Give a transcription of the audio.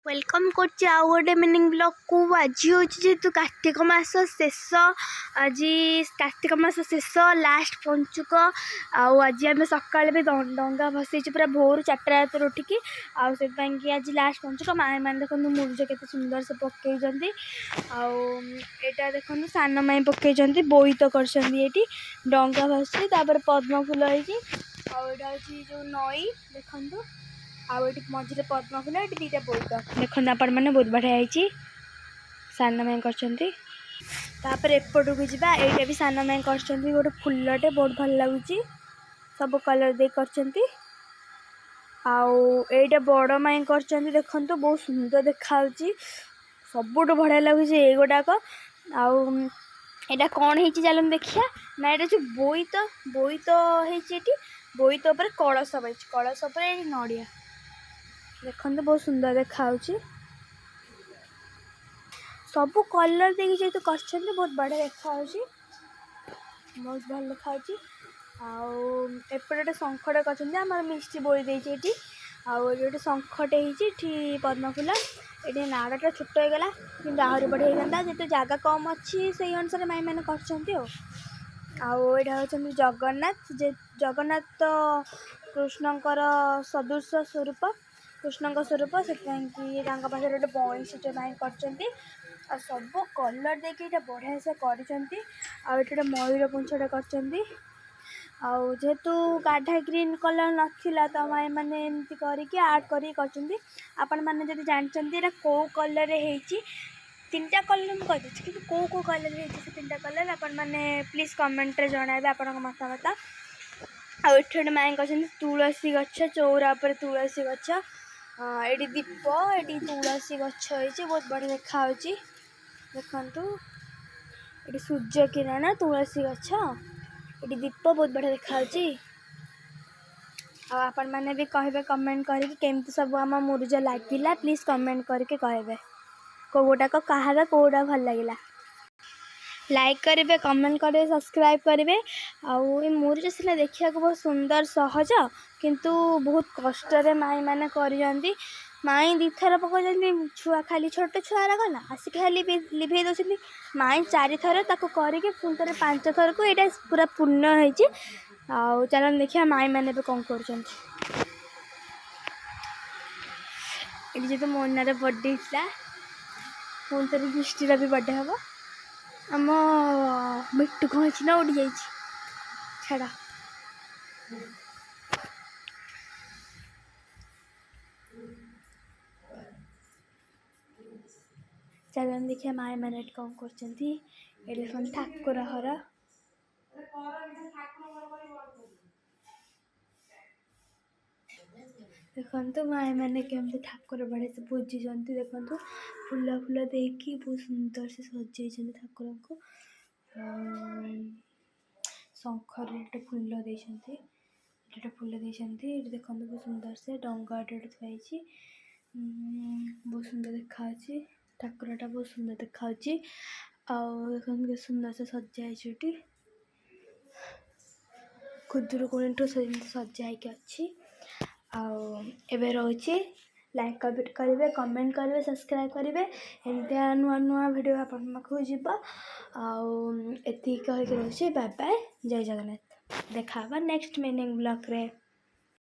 Welcome करछि आउ गोटे मिनिंग ब्लॉग को। आज हूँ जेहेतु कार्तिक मास शेष, आज कार्तिक मास शेष लास्ट पंचुक। आज आम सका भी डंगा भसईचु पूरा भोर 4टा रात उठिकी। आउ आज लास्ट पंचुक माए मैंने देखो मुरुज के सुंदर से पकई। आटा देखो सान माई पकई बोईत कर डंगा भसी पद्म फूल होती। आटा हूँ जो नई देखु आठ मझे पद्म फूल ये दीटा बोईत देखते आपण मैंने बहुत बढ़िया है। सान माई कर एपट को जावा यहाँ भी सान माई कर गोटे फूलटे बहुत भल लगुच सब कलर दे कर। आईटा बड़ माई कर देखो बहुत सुंदर देखा सबुठ बढ़िया लगुच ये गुड़ाक। आईटा कौन है चलो देखिया ना ये जो बोईत बोईत होती बोईत कलश बच कलश नड़िया देखते बहुत सुंदर देखा सब कलर देखिए जेहतु कर बहुत बढ़िया देखा बहुत भल देखा। आएपटे शंखटे कर मिष्टी बोई देती आउटे शंखटे होती पद्म फूल ये नाड़टा छोट होगा कि आहरी बढ़िया जेहतु जगह कम अच्छी से अनुसार माई मैंने कर। आईटा हूँ जगन्नाथ जगन्नाथ तो कृष्णकर सदृश स्वरूप कृष्ण स्वरूप से पाखे गोटे बईस माई कर सब कलर देखिए बढ़िया से कर मयूर पुंछटे कर जेहेतु गाढ़ा ग्रीन कलर नाला तो माई मैंने एमती करके आर्ट कर मैंने जब जानते कौ कलर हो 3टा कलर मुझे कि कौ कलर हो 3टा कलर आपण मैंने प्लीज कमेंट रे जणाबे आपण मतामत। आठ माई कर तुलसी गछ चौरा पर तुलसी गछ ये दीप ये तुलसी गछ बहुत बढ़िया देखा देखु ये सूर्य किरण तुलसी गछ ये दीप बहुत बढ़िया देखा। आपण मैंने भी कहे कमेंट करके सब आम मुरुज लगिला प्लीज कमेंट करके कहे कौटाक कहार कौटा भल लगे लाइक करेंगे कमेंट करेंगे सब्सक्राइब करेंगे। आउ मुरुज सीना देखा बहुत सुंदर सहज किंतु बहुत कष्ट माई मैंने कर माई 2 थर पकड़ छुआ खाली छोट छुआ ना आसिक खाली लिभे दौरान माई 4 थर करके पुणी थे 5 थर को यहाँ पूरा पूर्ण होती। चल देखिए माई मैंने भी कौन कर जो मोनार बर्थडे होता पुणी थे दृष्टिर भी बर्थडे हम आम मिट्टू कौन ना उड़ी जा छाड़ा चल देखिए माए मैंने कौन कर ठाकुर हर देखु माए मैंने केमती ठाकुर बढ़िया से पूजी देखु फूल फूल देकी बहुत सुंदर से सजे ठाकुर को शंखर गोटे फूल देते फूल देते देखो बहुत सुंदर से डंगा थी बहुत सुंदर देखा ठाकुरटा बहुत सुंदर देखा देखो सुंदर से सजाई खुदुरुकुणी सजाई अच्छी आबे रोचे लाइक करेंगे कमेंट करेंगे सब्सक्राइब करेंगे एमती नुआ नुआ वीडियो आपण पाखु जीव आती कहीकि रोचे बाय बाय जय जगन्नाथ देखा नेक्स्ट मिनिंग ब्लॉग रे।